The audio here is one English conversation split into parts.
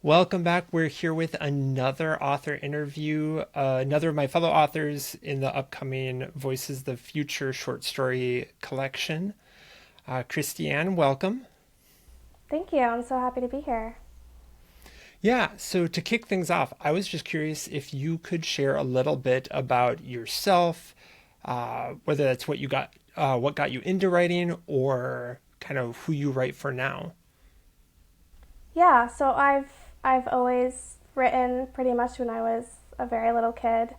Welcome back. We're here with another author interview, another of my fellow authors in the upcoming Voices the Future short story collection. Kristianne, welcome. Thank you. I'm so happy to be here. Yeah, so to kick things off, I was just curious if you could share a little bit about yourself, whether that's what got you into writing, or kind of who you write for now. Yeah, so I've always written pretty much when I was a very little kid.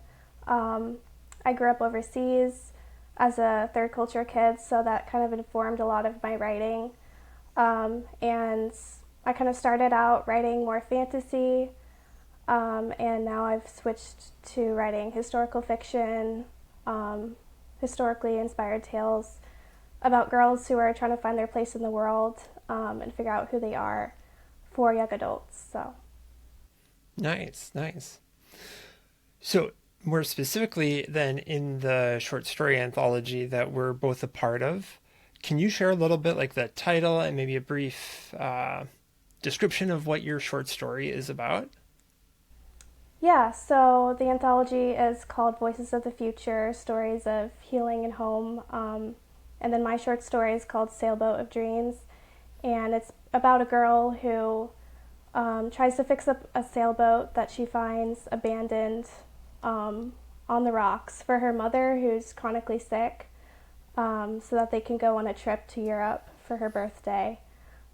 Um, I grew up overseas as a third culture kid, so that kind of informed a lot of my writing. And I kind of started out writing more fantasy, and now I've switched to writing historical fiction, um, historically inspired tales about girls who are trying to find their place in the world and figure out who they are for young adults. So, Nice, nice. So, more specifically, then, in the short story anthology that we're both a part of, can you share a little bit, like the title and maybe a brief description of what your short story is about? yeah, so the anthology is called Voices of the Future Stories of Healing and Home. And then my short story is called Sailboat of Dreams. And it's about a girl who tries to fix up a sailboat that she finds abandoned um, on the rocks for her mother, who's chronically sick, so that they can go on a trip to Europe for her birthday.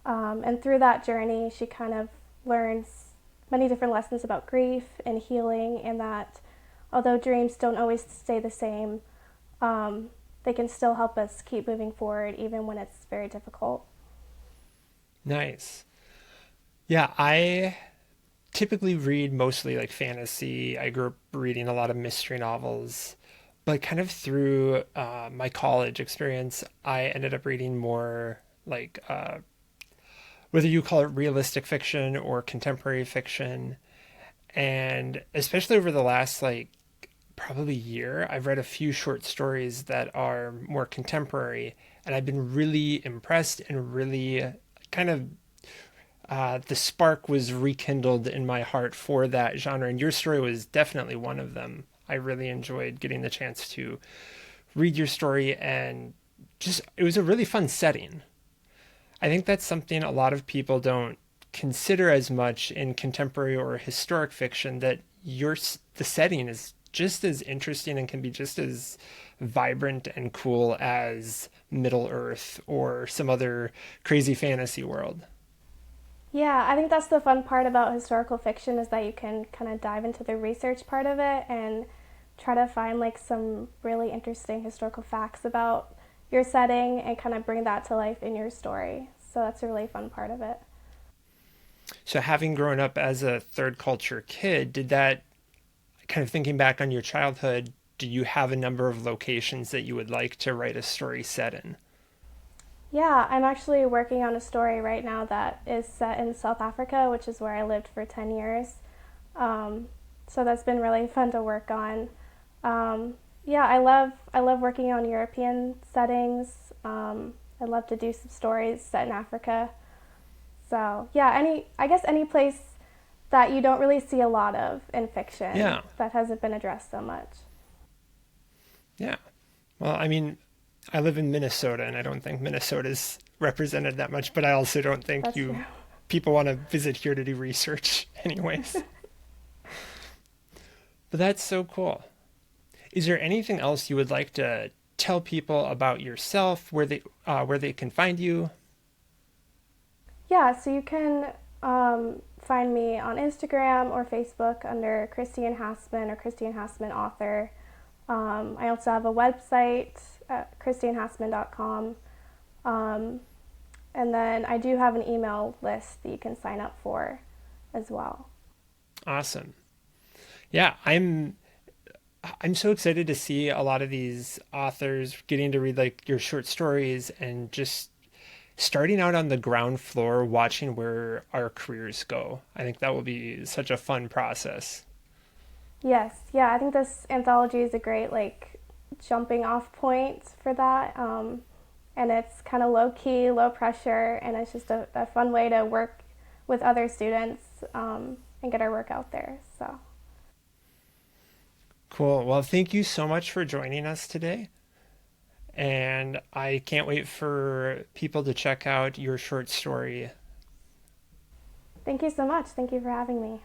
And through that journey, she kind of learns many different lessons about grief and healing, and that although dreams don't always stay the same, they can still help us keep moving forward even when it's very difficult. Nice. Yeah, I typically read mostly like fantasy. I grew up reading a lot of mystery novels, but kind of through my college experience, I ended up reading more like whether you call it realistic fiction or contemporary fiction. And especially over the last like probably year, I've read a few short stories that are more contemporary, and I've been really impressed and really kind of the spark was rekindled in my heart for that genre. And your story was definitely one of them. I really enjoyed getting the chance to read your story, and just it was a really fun setting. I think that's something a lot of people don't consider as much in contemporary or historic fiction, that the setting is just as interesting and can be just as vibrant and cool as Middle Earth or some other crazy fantasy world. Yeah, I think that's the fun part about historical fiction is that you can kind of dive into the research part of it and try to find like some really interesting historical facts about your setting and kind of bring that to life in your story. So that's a really fun part of it. So, having grown up as a third culture kid, did that kind of thinking back on your childhood, do you have a number of locations that you would like to write a story set in? Yeah, I'm actually working on a story right now that is set in South Africa, which is where I lived for 10 years. Um, so that's been really fun to work on. Yeah, I love working on European settings. I love to do some stories set in Africa. So yeah, any place that you don't really see a lot of in fiction Yeah, that hasn't been addressed so much. yeah. Well, I mean, I live in Minnesota, and I don't think Minnesota's represented that much, but I also don't think That's you true. people want to visit here to do research, anyways. But that's so cool. Is there anything else you would like to tell people about yourself, where they can find you? Yeah, so you can find me on Instagram or Facebook under Kristianne Hassman or Kristianne Hassman Author. I also have a website at kristiannehassman.com. Um, and then I do have an email list that you can sign up for as well. Awesome. Yeah, I'm so excited to see a lot of these authors getting to read like your short stories and just starting out on the ground floor, watching where our careers go. I think that will be such a fun process. Yes, yeah, I think this anthology is a great like jumping off point for that. And it's kind of low key, low pressure, and it's just a fun way to work with other students and get our work out there. So Cool. Well, thank you so much for joining us today. And I can't wait for people to check out your short story. thank you so much. Thank you for having me.